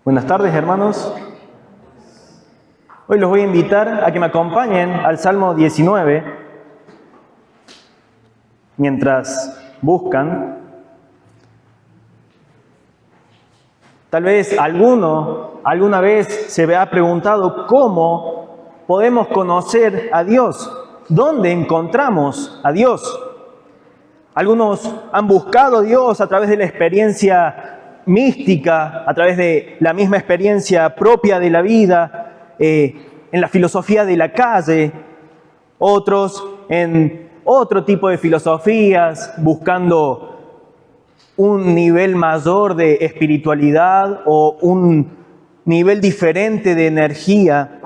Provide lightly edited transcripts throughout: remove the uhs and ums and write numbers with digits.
Buenas tardes, hermanos. Hoy los voy a invitar a que me acompañen al Salmo 19. Mientras buscan, tal vez alguna vez se ha preguntado cómo podemos conocer a Dios, dónde encontramos a Dios. Algunos han buscado a Dios a través de la experiencia mística, a través de la misma experiencia propia de la vida, en la filosofía de la calle, otros en otro tipo de filosofías, buscando un nivel mayor de espiritualidad o un nivel diferente de energía.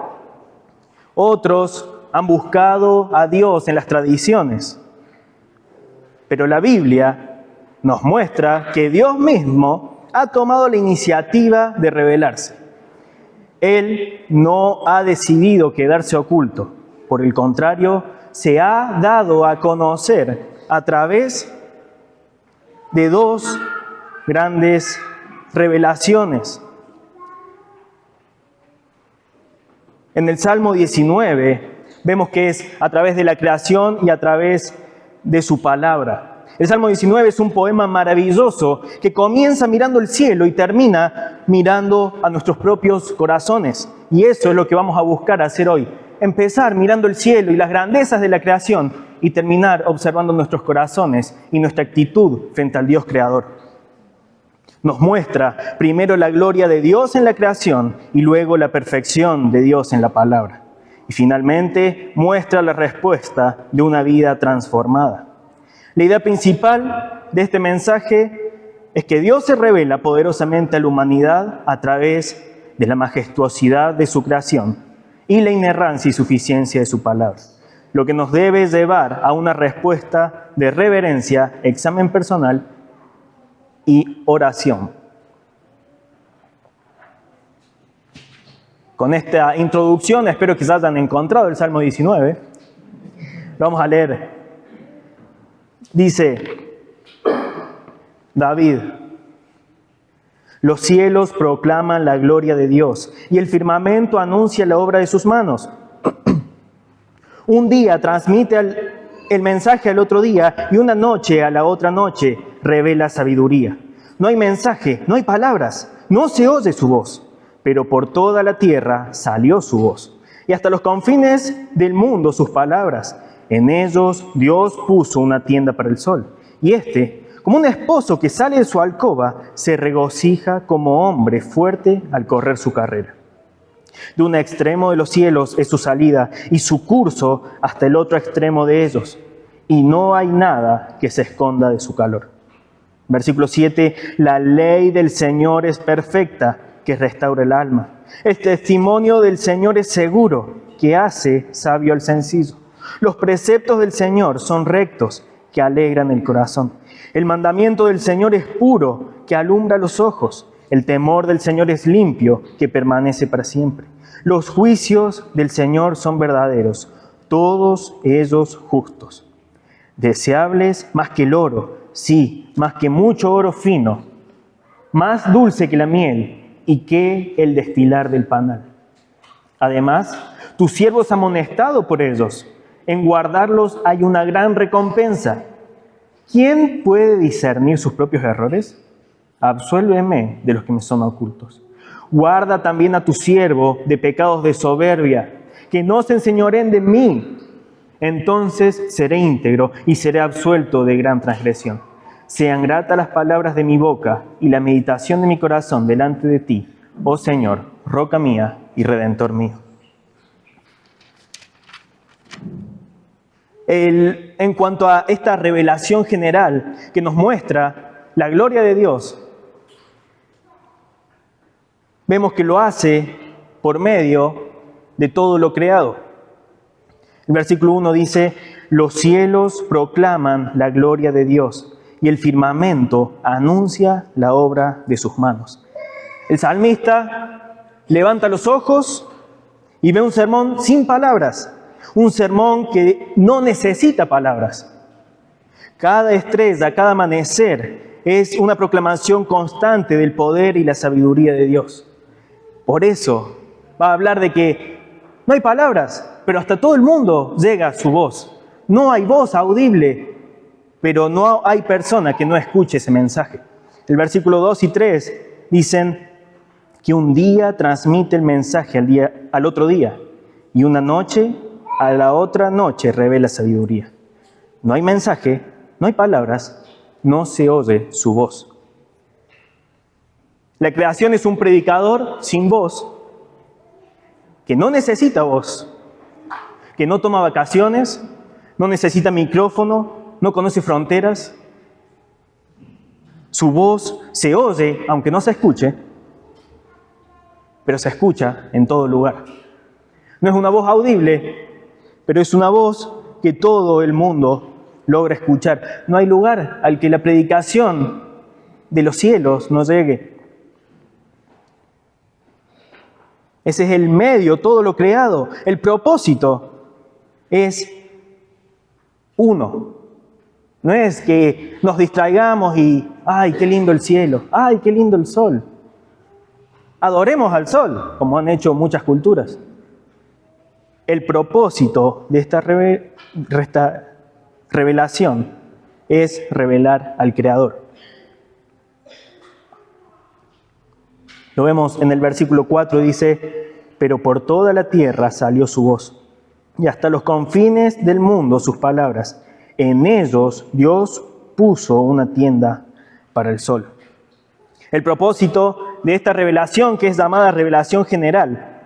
Otros han buscado a Dios en las tradiciones. Pero la Biblia nos muestra que Dios mismo ha tomado la iniciativa de revelarse. Él no ha decidido quedarse oculto. Por el contrario, se ha dado a conocer a través de dos grandes revelaciones. En el Salmo 19 vemos que es a través de la creación y a través de su palabra. El Salmo 19 es un poema maravilloso que comienza mirando el cielo y termina mirando a nuestros propios corazones. Y eso es lo que vamos a buscar hacer hoy. Empezar mirando el cielo y las grandezas de la creación y terminar observando nuestros corazones y nuestra actitud frente al Dios creador. Nos muestra primero la gloria de Dios en la creación y luego la perfección de Dios en la palabra. Y finalmente muestra la respuesta de una vida transformada. La idea principal de este mensaje es que Dios se revela poderosamente a la humanidad a través de la majestuosidad de su creación y la inerrancia y suficiencia de su palabra, lo que nos debe llevar a una respuesta de reverencia, examen personal y oración. Con esta introducción espero que ya hayan encontrado el Salmo 19. Lo vamos a leer. Dice David: los cielos proclaman la gloria de Dios y el firmamento anuncia la obra de sus manos. Un día transmite el mensaje al otro día y una noche a la otra noche revela sabiduría. No hay mensaje, no hay palabras, no se oye su voz, pero por toda la tierra salió su voz y hasta los confines del mundo sus palabras. En ellos Dios puso una tienda para el sol, y como un esposo que sale de su alcoba, se regocija como hombre fuerte al correr su carrera. De un extremo de los cielos es su salida, y su curso hasta el otro extremo de ellos, y no hay nada que se esconda de su calor. Versículo 7, la ley del Señor es perfecta, que restaura el alma. El testimonio del Señor es seguro, que hace sabio al sencillo. Los preceptos del Señor son rectos, que alegran el corazón. El mandamiento del Señor es puro, que alumbra los ojos. El temor del Señor es limpio, que permanece para siempre. Los juicios del Señor son verdaderos, todos ellos justos. Deseables más que el oro, sí, más que mucho oro fino, más dulce que la miel y que el destilar del panal. Además, tu siervo es amonestado por ellos. En guardarlos hay una gran recompensa. ¿Quién puede discernir sus propios errores? Absuélveme de los que me son ocultos. Guarda también a tu siervo de pecados de soberbia, que no se enseñoreen de mí. Entonces seré íntegro y seré absuelto de gran transgresión. Sean gratas las palabras de mi boca y la meditación de mi corazón delante de ti, oh Señor, roca mía y redentor mío. En cuanto a esta revelación general que nos muestra la gloria de Dios, vemos que lo hace por medio de todo lo creado. El versículo 1 dice: los cielos proclaman la gloria de Dios y el firmamento anuncia la obra de sus manos. El salmista levanta los ojos y ve un sermón sin palabras. Un sermón que no necesita palabras. Cada estrella, cada amanecer es una proclamación constante del poder y la sabiduría de Dios. Por eso va a hablar de que no hay palabras, pero hasta todo el mundo llega su voz. No hay voz audible, pero no hay persona que no escuche ese mensaje. El versículo 2 y 3 dicen que un día transmite el mensaje al otro día, y una noche a la otra noche revela sabiduría. No hay mensaje, no hay palabras, no se oye su voz. La creación es un predicador sin voz, que no necesita voz, que no toma vacaciones, no necesita micrófono, no conoce fronteras. Su voz se oye, aunque no se escuche, pero se escucha en todo lugar. No es una voz audible, pero es una voz que todo el mundo logra escuchar. No hay lugar al que la predicación de los cielos no llegue. Ese es el medio, todo lo creado. El propósito es uno. No es que nos distraigamos y, ¡ay, qué lindo el cielo! ¡Ay, qué lindo el sol! Adoremos al sol, como han hecho muchas culturas. El propósito de esta revelación es revelar al Creador. Lo vemos en el versículo 4, dice, pero por toda la tierra salió su voz, y hasta los confines del mundo sus palabras. En ellos Dios puso una tienda para el sol. El propósito de esta revelación, que es llamada revelación general,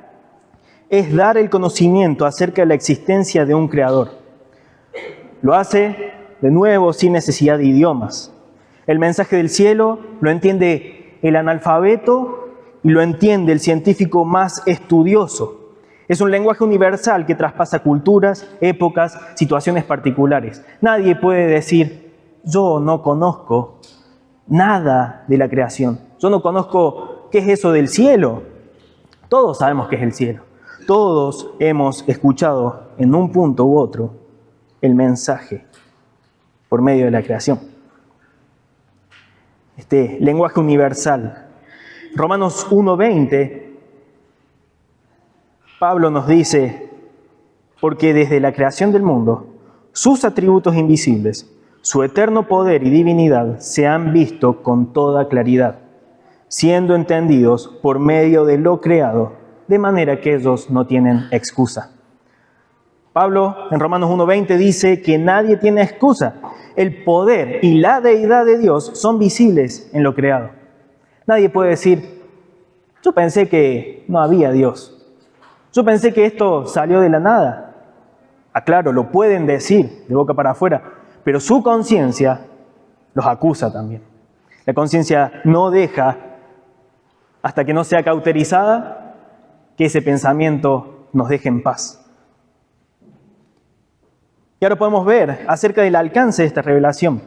es dar el conocimiento acerca de la existencia de un Creador. Lo hace, de nuevo, sin necesidad de idiomas. El mensaje del cielo lo entiende el analfabeto y lo entiende el científico más estudioso. Es un lenguaje universal que traspasa culturas, épocas, situaciones particulares. Nadie puede decir, yo no conozco nada de la creación. Yo no conozco qué es eso del cielo. Todos sabemos qué es el cielo. Todos hemos escuchado en un punto u otro el mensaje por medio de la creación. Este lenguaje universal. Romanos 1:20, Pablo nos dice, porque desde la creación del mundo, sus atributos invisibles, su eterno poder y divinidad se han visto con toda claridad, siendo entendidos por medio de lo creado, de manera que ellos no tienen excusa. Pablo en Romanos 1:20 dice que nadie tiene excusa. El poder y la deidad de Dios son visibles en lo creado. Nadie puede decir, yo pensé que no había Dios. Yo pensé que esto salió de la nada. Claro, lo pueden decir de boca para afuera, pero su conciencia los acusa también. La conciencia no deja, hasta que no sea cauterizada, que ese pensamiento nos deje en paz. Y ahora podemos ver acerca del alcance de esta revelación.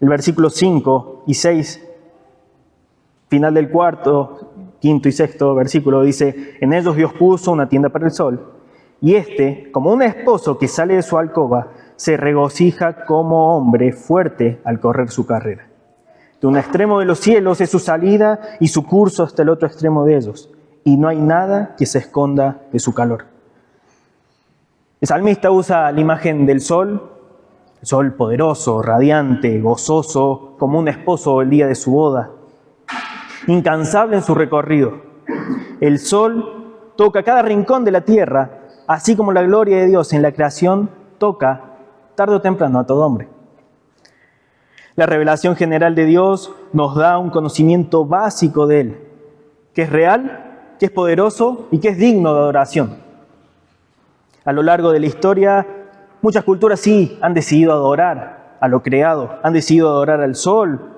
El versículo 5 y 6, final del cuarto, quinto y sexto versículo, dice, en ellos Dios puso una tienda para el sol, y éste, como un esposo que sale de su alcoba, se regocija como hombre fuerte al correr su carrera. De un extremo de los cielos es su salida y su curso hasta el otro extremo de ellos, y no hay nada que se esconda de su calor. El salmista usa la imagen del sol, el sol poderoso, radiante, gozoso, como un esposo el día de su boda, incansable en su recorrido. El sol toca cada rincón de la tierra, así como la gloria de Dios en la creación toca tarde o temprano a todo hombre. La revelación general de Dios nos da un conocimiento básico de Él, que es real, que es poderoso y que es digno de adoración. A lo largo de la historia, muchas culturas sí han decidido adorar a lo creado, han decidido adorar al sol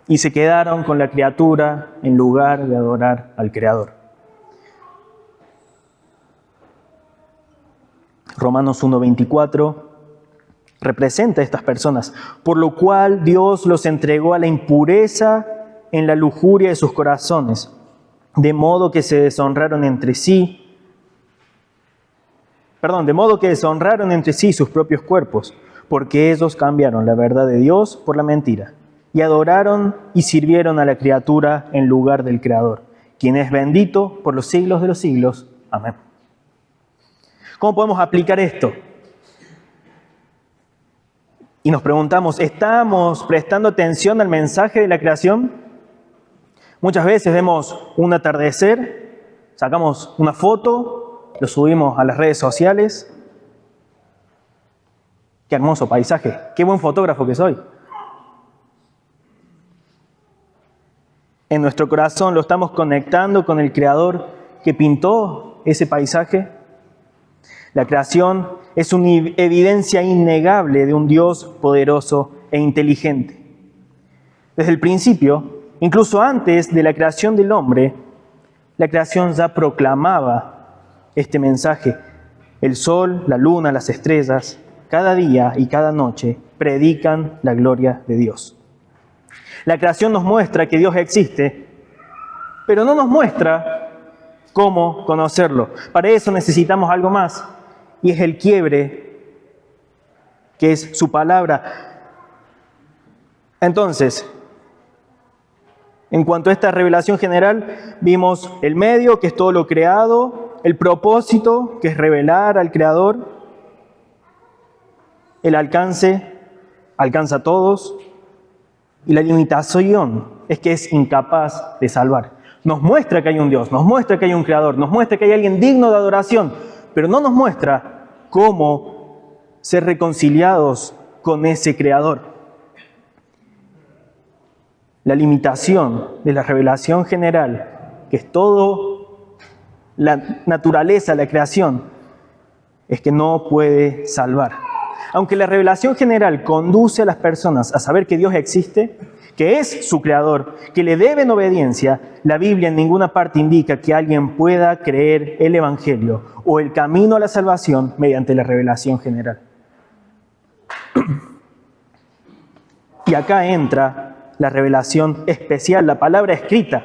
y se quedaron con la criatura en lugar de adorar al Creador. Romanos 1:24 representa a estas personas, por lo cual Dios los entregó a la impureza en la lujuria de sus corazones, de modo que deshonraron entre sí sus propios cuerpos, porque ellos cambiaron la verdad de Dios por la mentira y adoraron y sirvieron a la criatura en lugar del Creador, quien es bendito por los siglos de los siglos. Amén. ¿Cómo podemos aplicar esto? Y nos preguntamos, ¿estamos prestando atención al mensaje de la creación? Muchas veces vemos un atardecer, sacamos una foto, lo subimos a las redes sociales. Qué hermoso paisaje, qué buen fotógrafo que soy. En nuestro corazón lo estamos conectando con el Creador que pintó ese paisaje. La creación es una evidencia innegable de un Dios poderoso e inteligente. Desde el principio, incluso antes de la creación del hombre, la creación ya proclamaba este mensaje. El sol, la luna, las estrellas, cada día y cada noche predican la gloria de Dios. La creación nos muestra que Dios existe, pero no nos muestra cómo conocerlo. Para eso necesitamos algo más, y es el quiebre, que es su palabra. Entonces, en cuanto a esta revelación general, vimos el medio, que es todo lo creado, el propósito, que es revelar al Creador, el alcance, alcanza a todos, y la limitación es que es incapaz de salvar. Nos muestra que hay un Dios, nos muestra que hay un Creador, nos muestra que hay alguien digno de adoración, pero no nos muestra cómo ser reconciliados con ese Creador. La limitación de la revelación general, que es todo la naturaleza, la creación, es que no puede salvar. Aunque la revelación general conduce a las personas a saber que Dios existe, que es su creador, que le deben obediencia, la Biblia en ninguna parte indica que alguien pueda creer el Evangelio o el camino a la salvación mediante la revelación general. Y acá entra la revelación especial, la palabra escrita.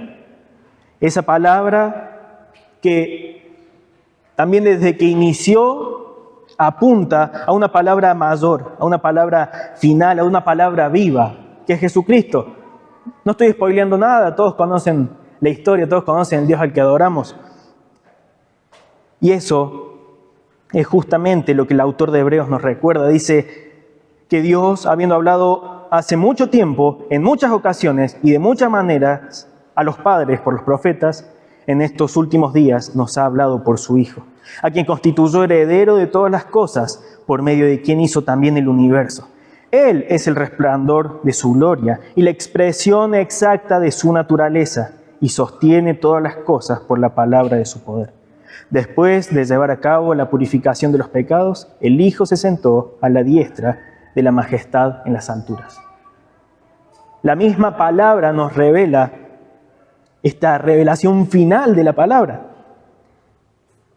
Esa palabra que también desde que inició apunta a una palabra mayor, a una palabra final, a una palabra viva, que es Jesucristo. No estoy spoileando nada, todos conocen la historia, todos conocen el Dios al que adoramos. Y eso es justamente lo que el autor de Hebreos nos recuerda. Dice que Dios, habiendo hablado hace mucho tiempo, en muchas ocasiones y de muchas maneras, a los padres por los profetas, en estos últimos días nos ha hablado por su Hijo, a quien constituyó heredero de todas las cosas, por medio de quien hizo también el universo. Él es el resplandor de su gloria y la expresión exacta de su naturaleza, y sostiene todas las cosas por la palabra de su poder. Después de llevar a cabo la purificación de los pecados, el Hijo se sentó a la diestra de la majestad en las alturas. La misma palabra nos revela esta revelación final de la palabra.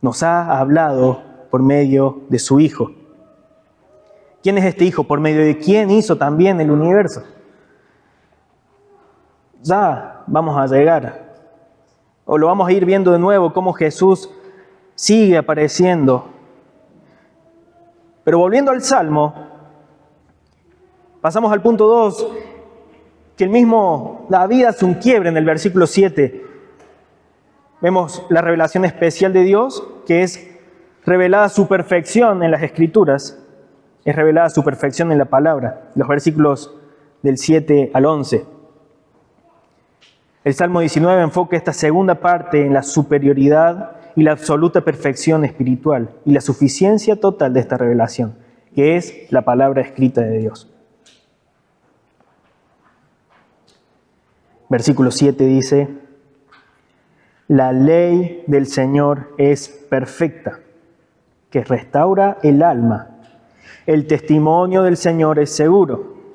Nos ha hablado por medio de su Hijo. ¿Quién es este Hijo? Por medio de quién hizo también el universo. Ya vamos a llegar, o lo vamos a ir viendo de nuevo, cómo Jesús sigue apareciendo. Pero volviendo al Salmo, pasamos al punto 2, que el mismo David hace un quiebre en el versículo 7. Vemos la revelación especial de Dios, que es revelada su perfección en las Escrituras, es revelada su perfección en la palabra, los versículos del 7 al 11. El Salmo 19 enfoca esta segunda parte en la superioridad y la absoluta perfección espiritual y la suficiencia total de esta revelación, que es la palabra escrita de Dios. Versículo 7 dice: la ley del Señor es perfecta, que restaura el alma. El testimonio del Señor es seguro,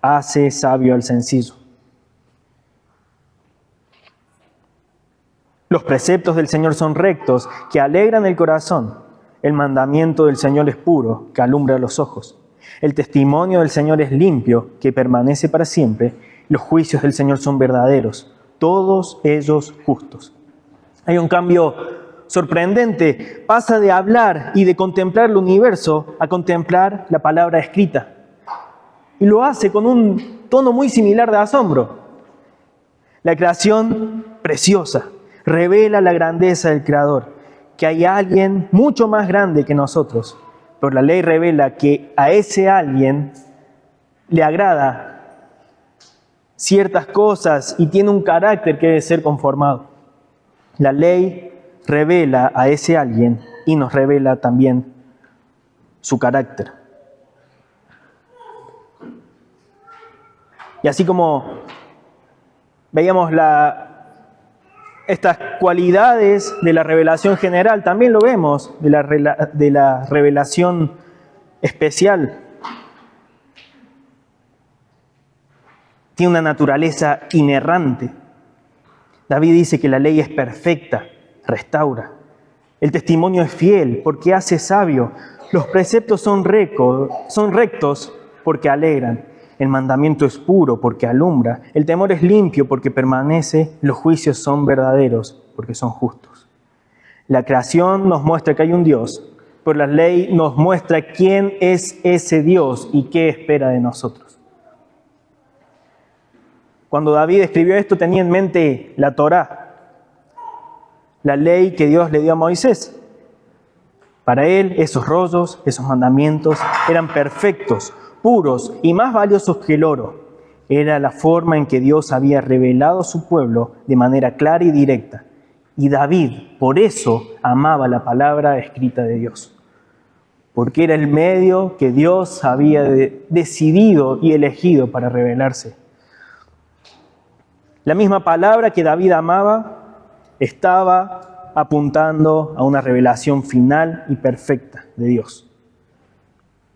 hace sabio al sencillo. Los preceptos del Señor son rectos, que alegran el corazón. El mandamiento del Señor es puro, que alumbra los ojos. El testimonio del Señor es limpio, que permanece para siempre. Los juicios del Señor son verdaderos, todos ellos justos. Hay un cambio sorprendente. Pasa de hablar y de contemplar el universo a contemplar la palabra escrita. y lo hace con un tono muy similar de asombro. La creación preciosa revela la grandeza del Creador, que hay alguien mucho más grande que nosotros, pero la ley revela que a ese alguien le agrada ciertas cosas y tiene un carácter que debe ser conformado. La ley revela a ese alguien y nos revela también su carácter. Y así como veíamos estas cualidades de la revelación general, también lo vemos de la revelación especial. Tiene una naturaleza inerrante. David dice que la ley es perfecta, restaura. El testimonio es fiel porque hace sabio. Los preceptos son rectos porque alegran. El mandamiento es puro porque alumbra. El temor es limpio porque permanece. Los juicios son verdaderos porque son justos. La creación nos muestra que hay un Dios, pero la ley nos muestra quién es ese Dios y qué espera de nosotros. Cuando David escribió esto tenía en mente la Torá, la ley que Dios le dio a Moisés. Para él esos rollos, esos mandamientos eran perfectos, puros y más valiosos que el oro. Era la forma en que Dios había revelado a su pueblo de manera clara y directa. Y David, por eso, amaba la palabra escrita de Dios. Porque era el medio que Dios había decidido y elegido para revelarse. La misma palabra que David amaba estaba apuntando a una revelación final y perfecta de Dios.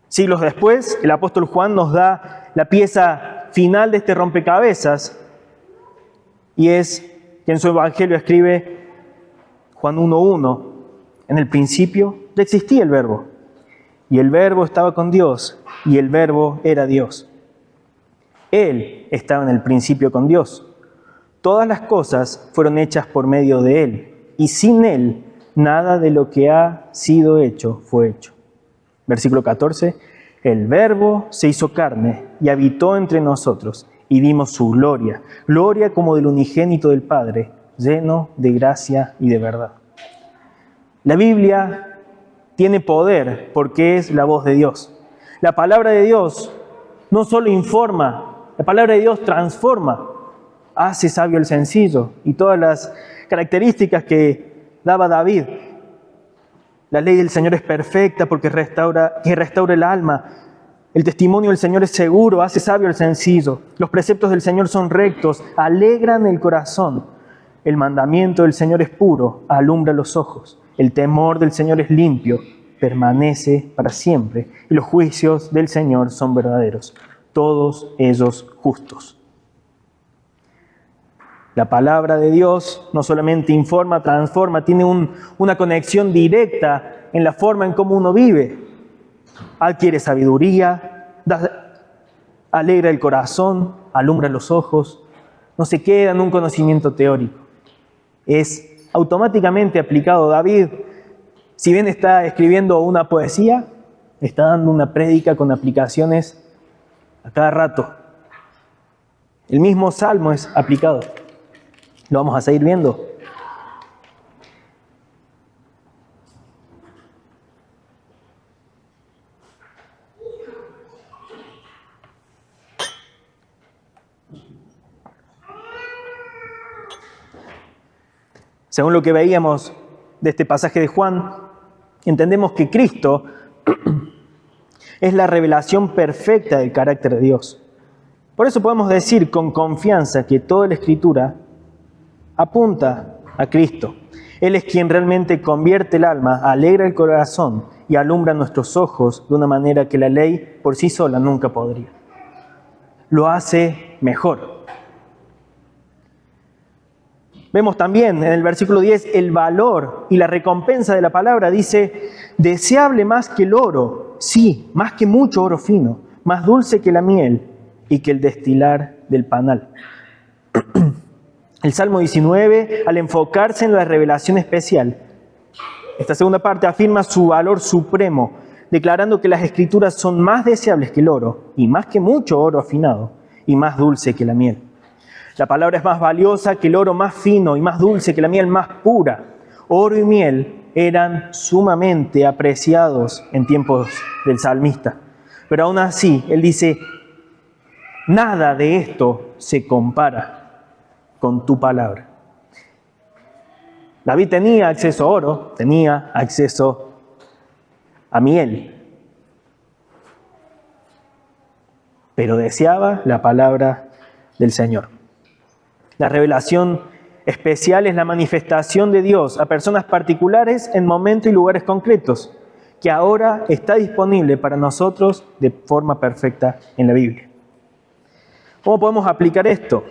Siglos después, el apóstol Juan nos da la pieza final de este rompecabezas y es que en su evangelio escribe Juan 1:1, en el principio ya existía el verbo y el verbo estaba con Dios y el verbo era Dios. Él estaba en el principio con Dios. Todas las cosas fueron hechas por medio de Él, y sin Él nada de lo que ha sido hecho fue hecho. Versículo 14, el Verbo se hizo carne y habitó entre nosotros, y vimos su gloria, gloria como del unigénito del Padre, lleno de gracia y de verdad. La Biblia tiene poder porque es la voz de Dios. La palabra de Dios no solo informa, la palabra de Dios transforma. Hace sabio el sencillo y todas las características que daba David. La ley del Señor es perfecta porque restaura el alma. El testimonio del Señor es seguro, hace sabio el sencillo. Los preceptos del Señor son rectos, alegran el corazón. El mandamiento del Señor es puro, alumbra los ojos. El temor del Señor es limpio, permanece para siempre. Y los juicios del Señor son verdaderos, todos ellos justos. La palabra de Dios no solamente informa, transforma, tiene una conexión directa en la forma en cómo uno vive. Adquiere sabiduría, alegra el corazón, alumbra los ojos, no se queda en un conocimiento teórico. Es automáticamente aplicado. David, si bien está escribiendo una poesía, está dando una prédica con aplicaciones a cada rato. El mismo salmo es aplicado. Lo vamos a seguir viendo. Según lo que veíamos de este pasaje de Juan, entendemos que Cristo es la revelación perfecta del carácter de Dios. Por eso podemos decir con confianza que toda la Escritura apunta a Cristo. Él es quien realmente convierte el alma, alegra el corazón y alumbra nuestros ojos de una manera que la ley por sí sola nunca podría. Lo hace mejor. Vemos también en el versículo 10 el valor y la recompensa de la palabra. Dice, deseable más que el oro, sí, más que mucho oro fino, más dulce que la miel y que el destilar del panal. El Salmo 19, al enfocarse en la revelación especial, esta segunda parte afirma su valor supremo. declarando que las Escrituras son más deseables que el oro, y más que mucho oro afinado, y más dulce que la miel. La palabra es más valiosa que el oro más fino y más dulce que la miel más pura. Oro y miel eran sumamente apreciados en tiempos del salmista. Pero aún así, él dice, nada de esto se compara con tu palabra. David tenía acceso a oro, tenía acceso a miel, pero deseaba la palabra del Señor. La revelación especial es la manifestación de Dios a personas particulares en momentos y lugares concretos, que ahora está disponible para nosotros de forma perfecta en la Biblia. ¿Cómo podemos aplicar esto?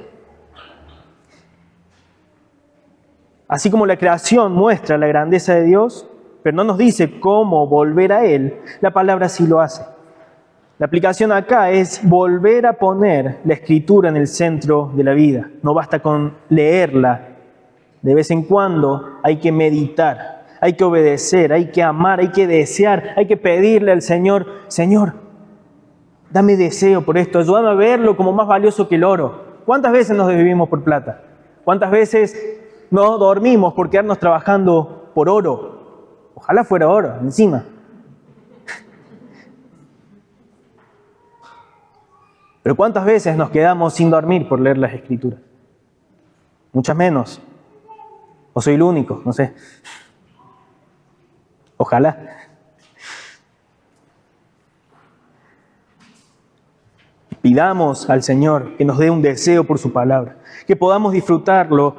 Así como la creación muestra la grandeza de Dios, pero no nos dice cómo volver a Él, la palabra sí lo hace. La aplicación acá es volver a poner la Escritura en el centro de la vida. No basta con leerla. De vez en cuando hay que meditar, hay que obedecer, hay que amar, hay que desear, hay que pedirle al Señor, Señor, dame deseo por esto, ayúdame a verlo como más valioso que el oro. ¿Cuántas veces nos desvivimos por plata? ¿Cuántas veces no dormimos por quedarnos trabajando por oro? Ojalá fuera oro, encima. Pero ¿cuántas veces nos quedamos sin dormir por leer las Escrituras? Muchas menos. ¿O soy el único? No sé. Ojalá. Pidamos al Señor que nos dé un deseo por su palabra, que podamos disfrutarlo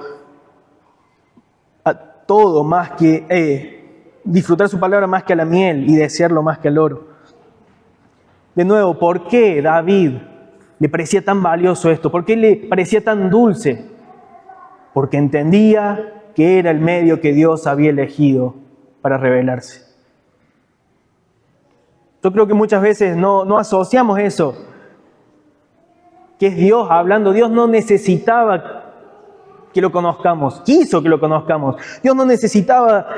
a todo más que disfrutar su palabra más que a la miel y desearlo más que al oro. De nuevo, ¿por qué David le parecía tan valioso esto? ¿Por qué le parecía tan dulce? Porque entendía que era el medio que Dios había elegido para revelarse. Yo creo que muchas veces no asociamos eso, que es Dios hablando. Dios no necesitaba que lo conozcamos, quiso que lo conozcamos. Dios no necesitaba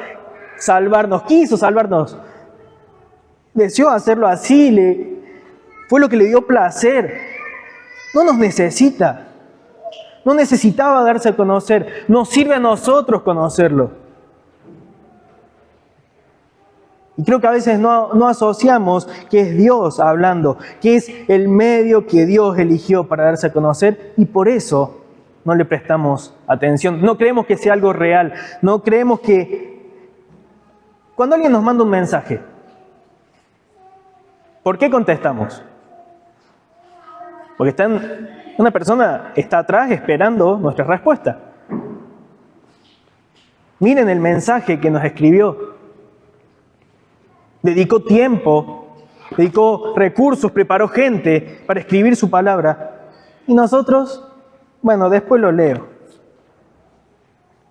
salvarnos, quiso salvarnos. Deseó hacerlo así, fue lo que le dio placer. No nos necesita, no necesitaba darse a conocer, nos sirve a nosotros conocerlo. Y creo que a veces no asociamos que es Dios hablando, que es el medio que Dios eligió para darse a conocer, y por eso no le prestamos atención. No creemos que sea algo real, no creemos que... Cuando alguien nos manda un mensaje, ¿por qué contestamos? Porque una persona está atrás esperando nuestra respuesta. Miren el mensaje que nos escribió. Dedicó tiempo, dedicó recursos, preparó gente para escribir su palabra. Y nosotros, bueno, después lo leo.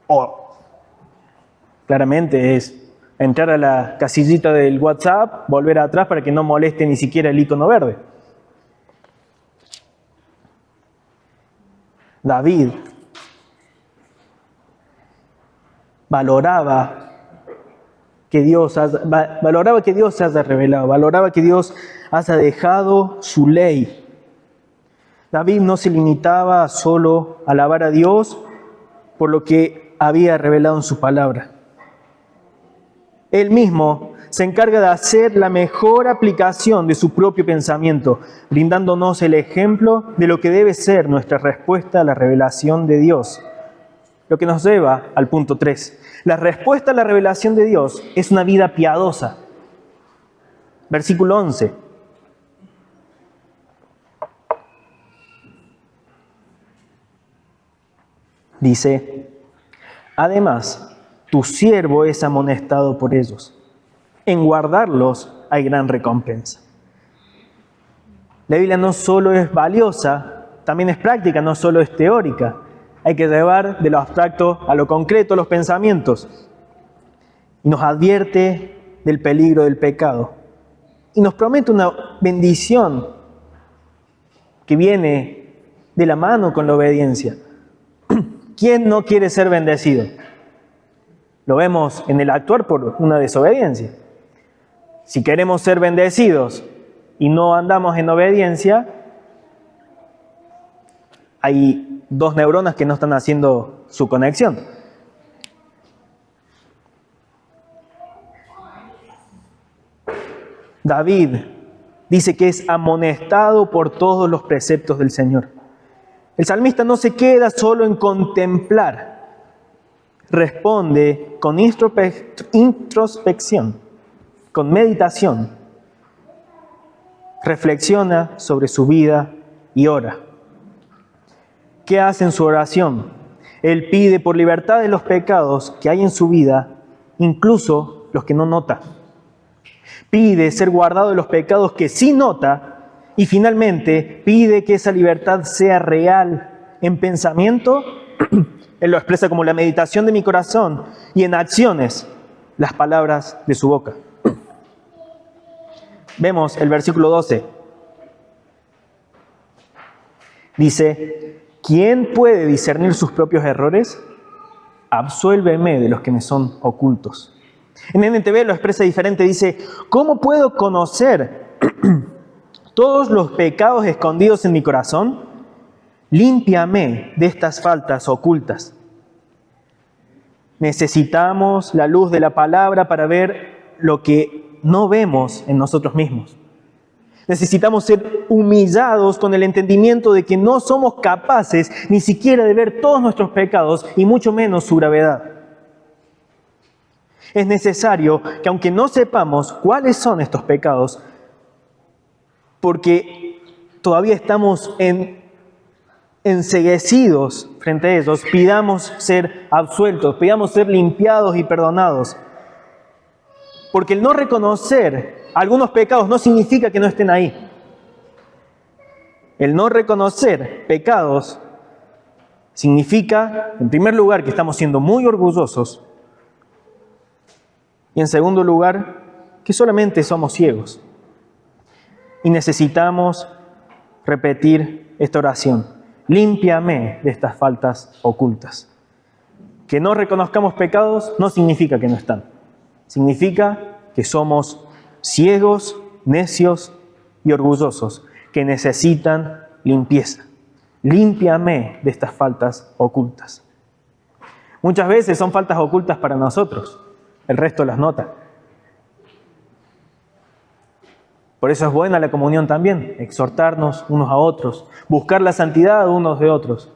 O, claramente es entrar a la casillita del WhatsApp, volver atrás para que no moleste ni siquiera el icono verde. David valoraba que Dios se haya revelado, valoraba que Dios haya dejado su ley. David no se limitaba solo a alabar a Dios por lo que había revelado en su palabra. Él mismo se encarga de hacer la mejor aplicación de su propio pensamiento, brindándonos el ejemplo de lo que debe ser nuestra respuesta a la revelación de Dios. Lo que nos lleva al punto 3. La respuesta a la revelación de Dios es una vida piadosa. Versículo 11. Dice, además, tu siervo es amonestado por ellos. En guardarlos hay gran recompensa. La Biblia no solo es valiosa, también es práctica, no solo es teórica. Hay que llevar de lo abstracto a lo concreto los pensamientos. Y nos advierte del peligro del pecado. Y nos promete una bendición que viene de la mano con la obediencia. ¿Quién no quiere ser bendecido? Lo vemos en el actuar por una desobediencia. Si queremos ser bendecidos y no andamos en obediencia, hay dos neuronas que no están haciendo su conexión. David dice que es amonestado por todos los preceptos del Señor. El salmista no se queda solo en contemplar, responde con introspección, con meditación, reflexiona sobre su vida y ora. ¿Qué hace en su oración? Él pide por libertad de los pecados que hay en su vida, incluso los que no nota. Pide ser guardado de los pecados que sí nota y finalmente pide que esa libertad sea real en pensamiento. Él lo expresa como la meditación de mi corazón y en acciones las palabras de su boca. Vemos el versículo 12. Dice, ¿quién puede discernir sus propios errores? Absuélveme de los que me son ocultos. En NTV lo expresa diferente, dice, ¿cómo puedo conocer todos los pecados escondidos en mi corazón? Límpiame de estas faltas ocultas. Necesitamos la luz de la palabra para ver lo que no vemos en nosotros mismos. Necesitamos ser humillados con el entendimiento de que no somos capaces ni siquiera de ver todos nuestros pecados y mucho menos su gravedad. Es necesario que aunque no sepamos cuáles son estos pecados, porque todavía estamos enceguecidos frente a ellos, pidamos ser absueltos, pidamos ser limpiados y perdonados. Porque el no reconocer algunos pecados no significa que no estén ahí. El no reconocer pecados significa, en primer lugar, que estamos siendo muy orgullosos y en segundo lugar, que solamente somos ciegos. Y necesitamos repetir esta oración. Límpiame de estas faltas ocultas. Que no reconozcamos pecados no significa que no están. Significa que somos ciegos, necios y orgullosos, que necesitan limpieza. Límpiame de estas faltas ocultas. Muchas veces son faltas ocultas para nosotros, el resto las nota. Por eso es buena la comunión también, exhortarnos unos a otros, buscar la santidad unos de otros.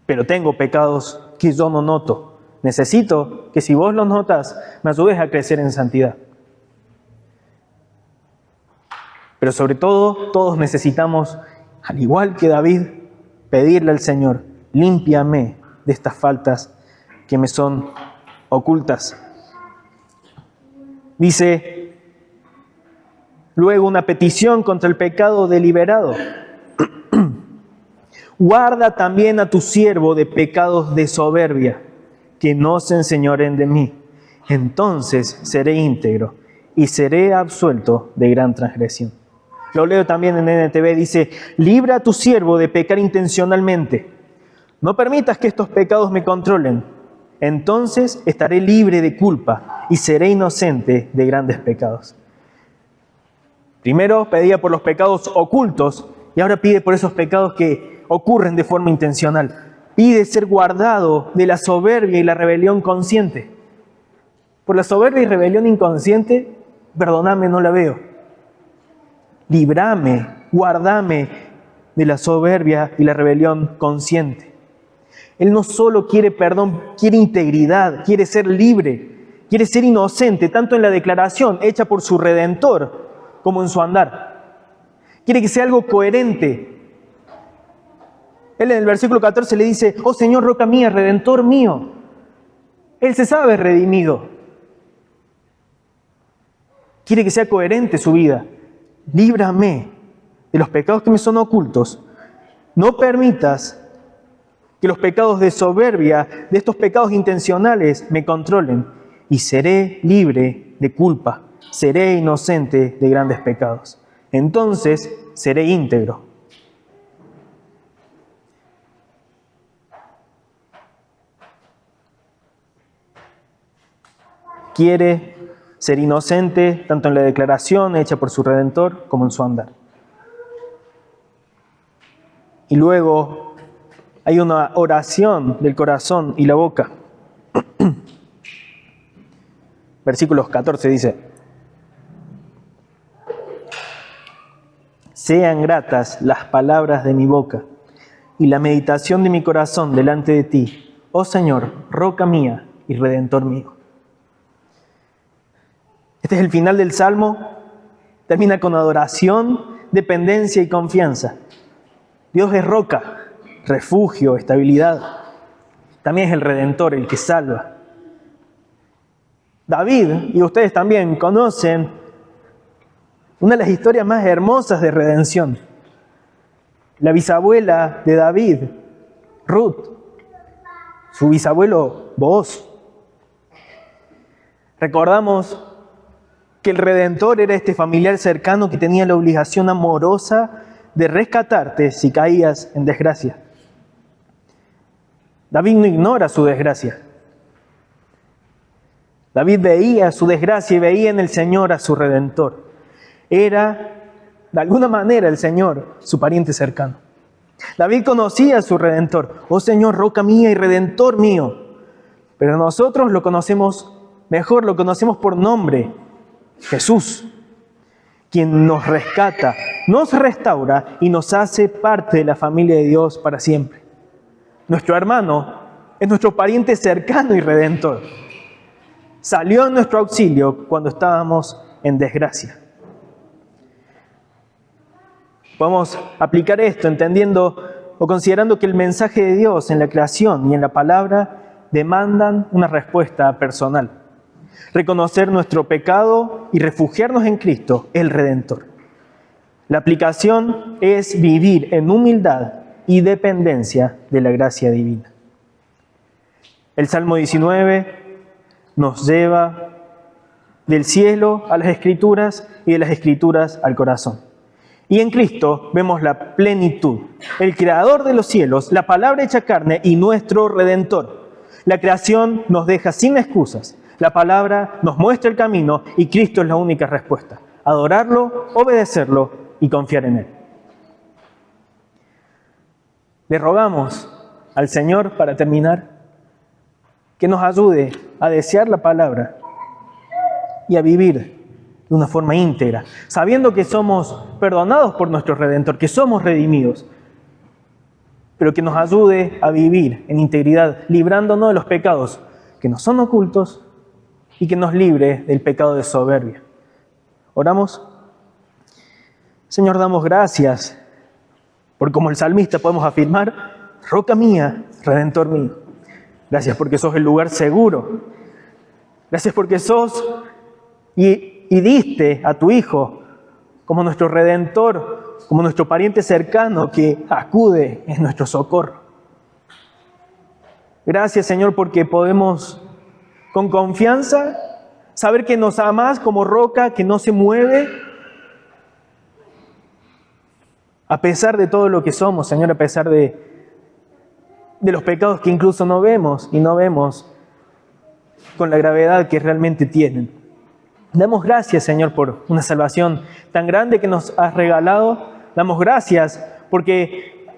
Pero tengo pecados que yo no noto. Necesito que si vos los notas, me ayudes a crecer en santidad. Pero sobre todo, todos necesitamos, al igual que David, pedirle al Señor, límpiame de estas faltas que me son ocultas. Dice, luego una petición contra el pecado deliberado. Guarda también a tu siervo de pecados de soberbia, que no se enseñoren de mí. Entonces seré íntegro y seré absuelto de gran transgresión. Lo leo también en NTV, dice, libra a tu siervo de pecar intencionalmente. No permitas que estos pecados me controlen. Entonces estaré libre de culpa y seré inocente de grandes pecados. Primero pedía por los pecados ocultos y ahora pide por esos pecados que ocurren de forma intencional. Pide ser guardado de la soberbia y la rebelión consciente. Por la soberbia y rebelión inconsciente, perdóname, no la veo. Líbrame, guárdame de la soberbia y la rebelión consciente. Él no solo quiere perdón, quiere integridad, quiere ser libre, quiere ser inocente, tanto en la declaración hecha por su Redentor como en su andar. Quiere que sea algo coherente. Él en el versículo 14 le dice, oh Señor, roca mía, Redentor mío. Él se sabe redimido. Quiere que sea coherente su vida. Líbrame de los pecados que me son ocultos. No permitas que los pecados de soberbia, de estos pecados intencionales, me controlen. Y seré libre de culpa. Seré inocente de grandes pecados. Entonces seré íntegro. quiere ser inocente tanto en la declaración hecha por su Redentor como en su andar. Y luego hay una oración del corazón y la boca. Versículos 14 dice: sean gratas las palabras de mi boca y la meditación de mi corazón delante de ti, oh Señor, roca mía y redentor mío. Este es el final del Salmo. Termina con adoración, dependencia y confianza. Dios es roca, refugio, estabilidad. También es el Redentor, el que salva. David, y ustedes también conocen una de las historias más hermosas de redención. La bisabuela de David, Ruth, su bisabuelo Booz. Recordamos que el Redentor era este familiar cercano que tenía la obligación amorosa de rescatarte si caías en desgracia. David no ignora su desgracia. David veía su desgracia y veía en el Señor a su Redentor. Era, de alguna manera, el Señor su pariente cercano. David conocía a su Redentor. Oh Señor, roca mía y Redentor mío. Pero nosotros lo conocemos mejor, lo conocemos por nombre. Jesús, quien nos rescata, nos restaura y nos hace parte de la familia de Dios para siempre. Nuestro hermano es nuestro pariente cercano y redentor. Salió en nuestro auxilio cuando estábamos en desgracia. Podemos aplicar esto entendiendo o considerando que el mensaje de Dios en la creación y en la palabra demandan una respuesta personal. Reconocer nuestro pecado y refugiarnos en Cristo, el Redentor. La aplicación es vivir en humildad y dependencia de la gracia divina. El Salmo 19 nos lleva del cielo a las Escrituras y de las Escrituras al corazón. Y en Cristo vemos la plenitud, el Creador de los cielos, la palabra hecha carne y nuestro Redentor. La creación nos deja sin excusas. La palabra nos muestra el camino y Cristo es la única respuesta. Adorarlo, obedecerlo y confiar en Él. Le rogamos al Señor, para terminar, que nos ayude a desear la palabra y a vivir de una forma íntegra, sabiendo que somos perdonados por nuestro Redentor, que somos redimidos, pero que nos ayude a vivir en integridad, librándonos de los pecados que nos son ocultos y que nos libre del pecado de soberbia. Oramos. Señor, damos gracias por, como el salmista, podemos afirmar: roca mía, Redentor mío. Gracias porque sos el lugar seguro. Gracias porque sos y diste a tu Hijo como nuestro Redentor, como nuestro pariente cercano que acude en nuestro socorro. Gracias, Señor, porque podemos con confianza saber que nos amás como roca que no se mueve, a pesar de todo lo que somos, Señor, a pesar de los pecados que incluso no vemos y no vemos con la gravedad que realmente tienen. Damos gracias, Señor, por una salvación tan grande que nos has regalado. Damos gracias porque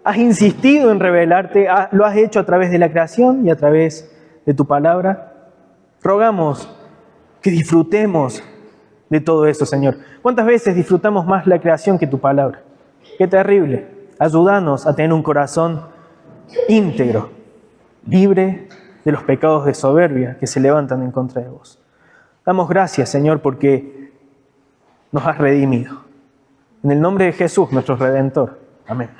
has insistido en revelarte, lo has hecho a través de la creación y a través de tu palabra. Rogamos que disfrutemos de todo eso, Señor. ¿Cuántas veces disfrutamos más la creación que tu palabra? ¡Qué terrible! Ayúdanos a tener un corazón íntegro, libre de los pecados de soberbia que se levantan en contra de vos. Damos gracias, Señor, porque nos has redimido. En el nombre de Jesús, nuestro Redentor. Amén.